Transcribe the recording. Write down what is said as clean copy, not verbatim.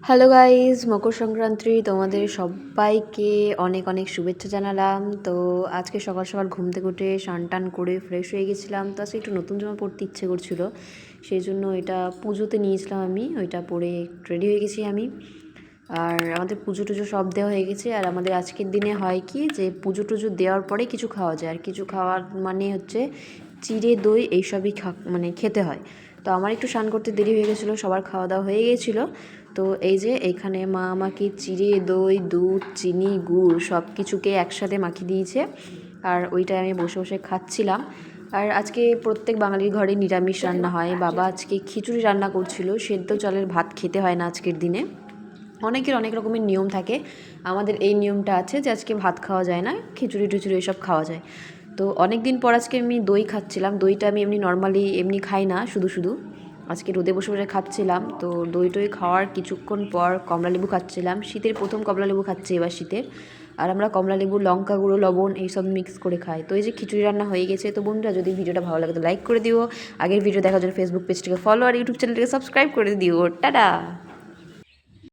Hello guys, Makar Sankranti তোমাদের সবাইকে অনেক অনেক শুভেচ্ছা জানালাম। তো আজকে সকাল সকাল ঘুম থেকে উঠে স্নান টান করে ফ্রেশ হয়ে গেছিলাম। তো আজকে একটু নতুন জামা পরতে ইচ্ছে করছিল, সেই জন্য এটা পুজোতে নিয়েছিলাম। আমি ওইটা পরে রেডি হয়ে গেছি আমি। আর আমাদের পুজো টুজো সব দেওয়া হয়ে গেছে। আর আমাদের আজকের দিনে হয় কি, যে পুজো টুজো দেওয়ার পরে কিছু খাওয়া যায়। আর কিছু খাওয়ার মানে হচ্ছে চিড়ে দই এইসবই মানে খেতে হয়। তো আমার একটু স্নান করতে দেরি হয়ে গেছিলো, সবার খাওয়া দাওয়া হয়ে গেছিলো। তো এই যে এখানে মা আমাকে চিড়ে দই দুধ চিনি গুড় সব কিছুকে একসাথে মাখিয়ে দিয়েছে, আর ওইটাই আমি বসে বসে খাচ্ছিলাম। আর আজকে প্রত্যেক বাঙালির ঘরে নিরামিষ রান্না হয়। বাবা আজকে খিচুড়ি রান্না করছিল, সেদ্ধ চালের ভাত খেতে হয় না আজকের দিনে। অনেকের অনেক রকমের নিয়ম থাকে, আমাদের এই নিয়মটা আছে যে আজকে ভাত খাওয়া যায় না, খিচুড়ি টিচুড়ি এসব খাওয়া যায়। তো অনেক দিন পর আজকে আমি দই খাচ্ছিলাম। দইটা আমি এমনি নর্মালি এমনি খাই না, শুধু শুধু আজকে রোদে বসে বসে খাচ্ছিলাম। তো দই টই খাওয়ার কিছুক্ষণ পর কমলালেবু খাচ্ছিলাম। শীতের প্রথম কমলালেবু খাচ্ছি এবার শীতের। আর আমরা কমলালেবু লঙ্কা গুঁড়ো লবণ এইসব মিক্স করে খাই। তো এই যে খিচুড়ি রান্না হয়ে গেছে। তো বন্ধুরা, যদি ভিডিওটা ভালো লাগে তো লাইক করে দিও, আগের ভিডিও দেখার জন্য ফেসবুক পেজটিকে ফলো আর ইউটিউব চ্যানেলটিকে সাবস্ক্রাইব করে দিও। টাটা।